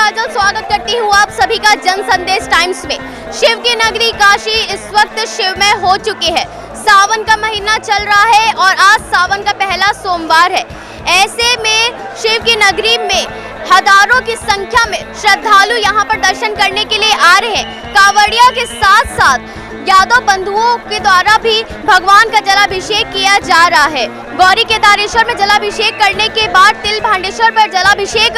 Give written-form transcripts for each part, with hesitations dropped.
काजल स्वागत करती हूँ आप सभी का जन संदेश टाइम्स में। शिव की नगरी काशी इस वक्त शिवमय हो चुकी है। सावन का महीना चल रहा है और आज सावन का पहला सोमवार है। ऐसे में शिव की नगरी में हजारों की संख्या में श्रद्धालु यहाँ पर दर्शन करने के लिए आ रहे हैं। कांवड़िया के साथ साथ यादव बंधुओं के द्वारा भी भगवान का जलाभिषेक किया जा रहा है। गौरी केदारेश्वर में जलाभिषेक करने के बाद तिल भांडेश्वर पर जलाभिषेक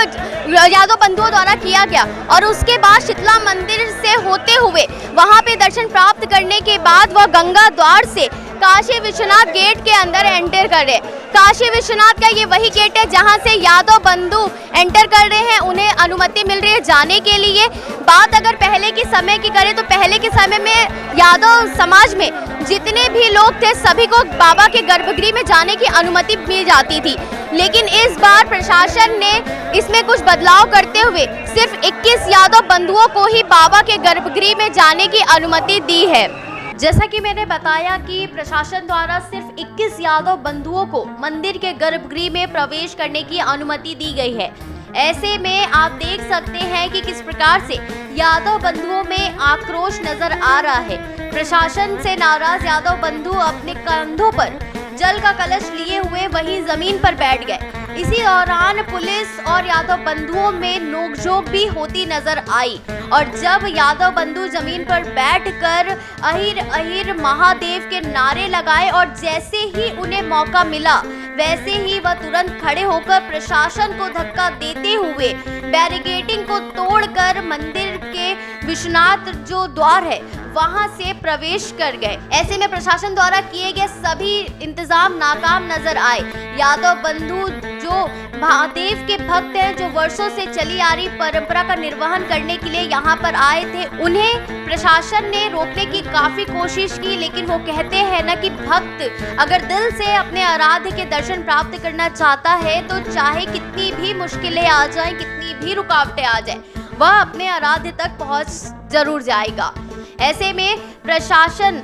यादव बंधुओं द्वारा किया गया और उसके बाद शीतला मंदिर से होते हुए वहां पे दर्शन प्राप्त करने के बाद वह गंगा द्वार से काशी विश्वनाथ गेट के अंदर एंटर कर रहे। काशी विश्वनाथ का ये वही गेट है जहां से यादव बंधु एंटर कर रहे हैं, उन्हें अनुमति मिल रही है जाने के लिए। बात अगर पहले के समय की करें तो पहले के समय में यादव समाज में जितने भी लोग थे सभी को बाबा के गर्भगृह में जाने की अनुमति मिल जाती थी, लेकिन इस बार प्रशासन ने इसमें कुछ बदलाव करते हुए सिर्फ 21 यादव बंधुओं को ही बाबा के गर्भगृह में जाने की अनुमति दी है। जैसा कि मैंने बताया कि प्रशासन द्वारा सिर्फ 21 यादव बंधुओं को मंदिर के गर्भगृह में प्रवेश करने की अनुमति दी गई है। ऐसे में आप देख सकते हैं कि किस प्रकार से यादव बंधुओं में आक्रोश नजर आ रहा है। प्रशासन से नाराज यादव बंधु अपने कंधों पर जल का कलश लिए हुए वहीं जमीन पर बैठ गए। इसी दौरान पुलिस और यादव बंधुओं में नोकझोंक भी होती नजर आई और जब यादव बंधु जमीन पर बैठकर अहिर अहिर महादेव के नारे लगाए और जैसे ही उन्हें मौका मिला वैसे ही वह तुरंत खड़े होकर प्रशासन को धक्का देते हुए बैरिकेडिंग को तोड़कर मंदिर के विश्वनाथ जो द्वार है वहां से प्रवेश कर गए। ऐसे में प्रशासन द्वारा किए गए सभी इंतजाम नाकाम नजर आए। यादव बंधु जो महादेव के भक्त हैं, जो वर्षों से चली आ रही परंपरा का निर्वहन करने के लिए यहाँ पर आए थे, उन्हें प्रशासन ने रोकने की काफी कोशिश की, लेकिन वो कहते हैं ना कि भक्त अगर दिल से अपने आराध्य के दर्शन प्राप्त करना चाहता है तो चाहे कितनी भी मुश्किलें आ जाएं, कितनी भी रुकावटें आ जाएं, वह अपने आराध्य तक पहुंच जरूर जाएगा। ऐसे में प्रशासन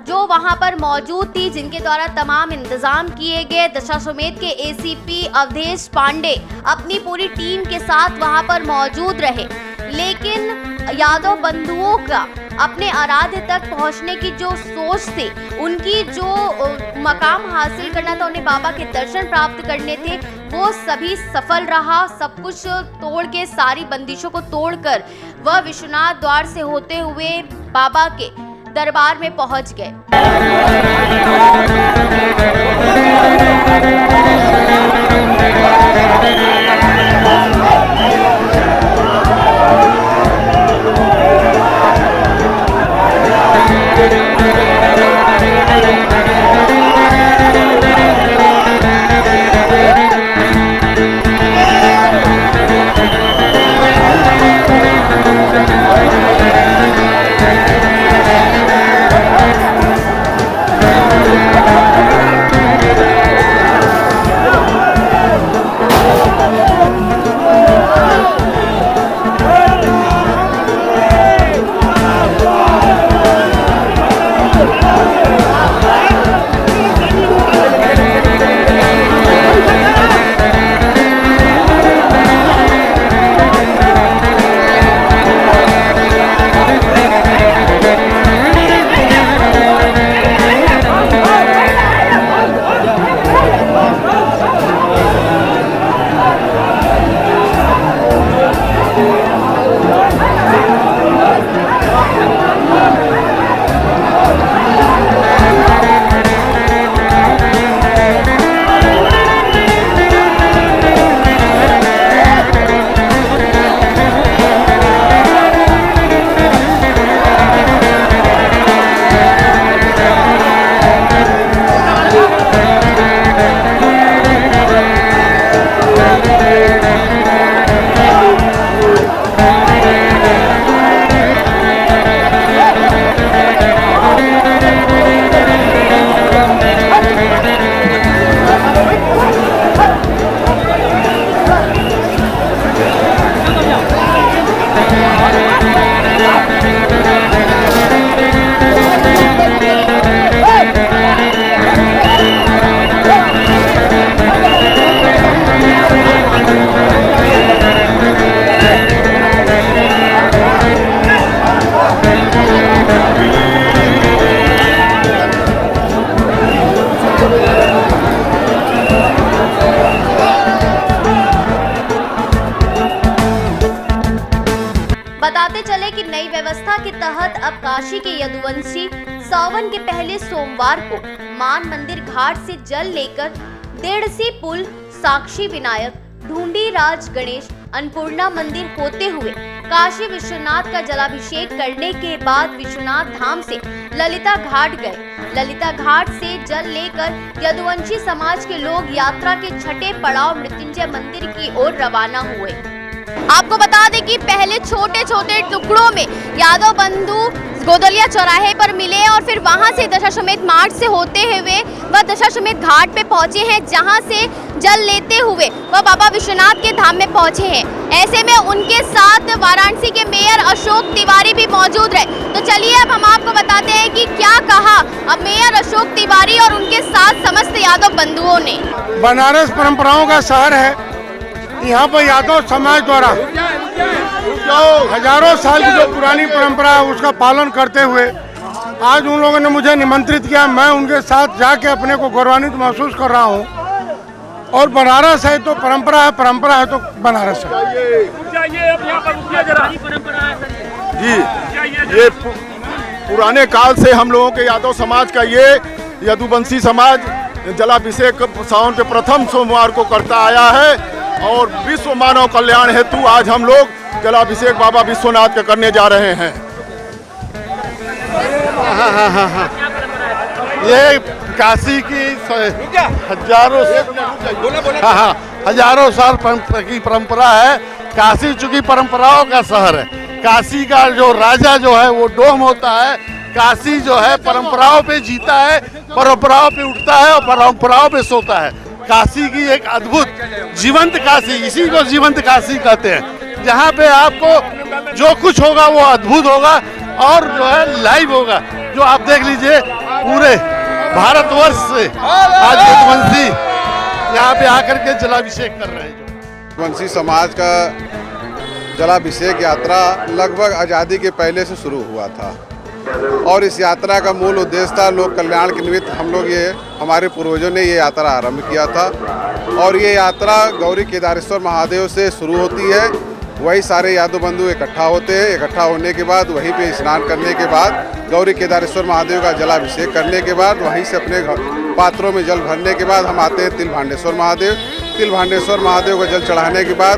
जो वहां पर मौजूद थी, जिनके द्वारा तमाम इंतजाम किए गए, दशाश्वमेध के एसीपी अवधेश पांडे अपनी पूरी टीम के साथ वहां पर मौजूद रहे, लेकिन यादव बंधुओं का अपने आराध्य तक पहुंचने की जो सोच थी, उनकी जो मकाम हासिल करना था, उन्हें बाबा के दर्शन प्राप्त करने थे, वो सभी सफल रहा। सब कुछ तोड़ के, सारी बंदिशों को तोड़कर वह विश्वनाथ द्वार से होते हुए बाबा के दरबार में पहुंच गए। बताते चले कि नई व्यवस्था के तहत अब काशी के यदुवंशी सावन के पहले सोमवार को मान मंदिर घाट से जल लेकर देड़सी पुल, साक्षी विनायक, ढूंढी राज गणेश, अन्नपूर्णा मंदिर होते हुए काशी विश्वनाथ का जलाभिषेक करने के बाद विश्वनाथ धाम से ललिता घाट गए। ललिता घाट से जल लेकर यदुवंशी समाज के लोग यात्रा के छठे पड़ाव मृत्युंजय मंदिर की ओर रवाना हुए। आपको बता दें कि पहले छोटे छोटे टुकड़ों में यादव बंधु गोदलिया चौराहे पर मिले और फिर वहां से दशाश्वमेध मार्ग से होते हुए वह दशाश्वमेध घाट पे पहुंचे हैं, जहां से जल लेते हुए वह बाबा विश्वनाथ के धाम में पहुंचे हैं। ऐसे में उनके साथ वाराणसी के मेयर अशोक तिवारी भी मौजूद रहे। तो चलिए अब हम आपको बताते हैं कि क्या कहा अब मेयर अशोक तिवारी और उनके साथ समस्त यादव बंधुओं ने। बनारस परंपराओं का शहर है। यहाँ पर यादव समाज द्वारा जो हजारों साल की जो पुरानी परंपरा है उसका पालन करते हुए आज उन लोगों ने मुझे निमंत्रित किया। मैं उनके साथ जाके अपने को गौरवान्वित महसूस कर रहा हूँ। और बनारस है तो परंपरा है, परंपरा है तो बनारस है। जी, ये पुराने काल से हम लोगों के यादव समाज का ये यदुवंशी समाज जलाभिषेक सावन के प्रथम सोमवार को करता आया है और विश्व मानव कल्याण हेतु आज हम लोग जलाभिषेक बाबा विश्वनाथ का करने जा रहे हैं। ये काशी की हजारों साल की परंपरा है। काशी चूंकि परंपराओं का शहर है। काशी का जो राजा जो है वो डोम होता है। काशी जो है परंपराओं पे जीता है, परंपराओं पे उठता है और परंपराओं पे सोता है। काशी की एक अद्भुत जीवंत काशी, इसी को जीवंत काशी कहते हैं, जहाँ पे आपको जो कुछ होगा वो अद्भुत होगा और जो है लाइव होगा। जो आप देख लीजिए पूरे भारतवर्ष से आज यदुवंशी यहाँ पे आकर के जलाभिषेक कर रहे हैं। यदुवंशी समाज का जलाभिषेक यात्रा लगभग आज़ादी के पहले से शुरू हुआ था और इस यात्रा का मूल उद्देश्य था लोक कल्याण के निमित्त हम लोग हमारे पूर्वजों ने ये यात्रा आरंभ किया था। और ये यात्रा गौरी केदारेश्वर महादेव से शुरू होती है। वही सारे यादव बंधु इकट्ठा होते हैं। इकट्ठा होने के बाद वहीं पे स्नान करने के बाद गौरी केदारेश्वर महादेव का जलाभिषेक करने के बाद वहीं से अपने पात्रों में जल भरने के बाद हम आते हैं तिलभांडेश्वर महादेव। तिलभांडेश्वर महादेव का जल चढ़ाने के बाद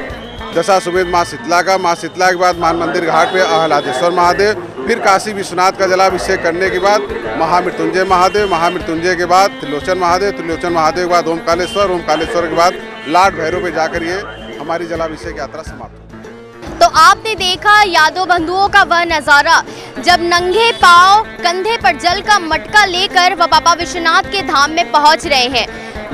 दशाश्वमेध माँ शीतला के बाद मान मंदिर घाट पे आह्लादेश्वर महादेव, फिर काशी विश्वनाथ का जलाभिषेक करने के बाद महामृत्युंजय के बाद त्रिलोचन महादेव के बाद ओमकालेश्वर के बाद लाड भैरव पे जाकर ये हमारी जलाभिषेक यात्रा समाप्त होती है। तो आपने देखा यादव बंधुओं का वह नजारा जब नंगे पांव कंधे पर जल का मटका लेकर वह बाबा विश्वनाथ के धाम में पहुंच रहे हैं।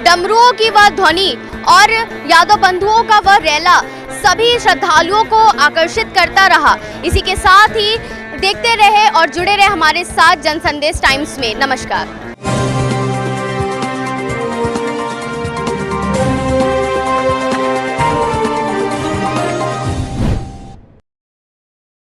डमरुओं की वह ध्वनि और यादव बंधुओं का वह रैला सभी श्रद्धालुओं को आकर्षित करता रहा। इसी के साथ ही देखते रहे और जुड़े रहे हमारे साथ जनसंदेश टाइम्स में। नमस्कार।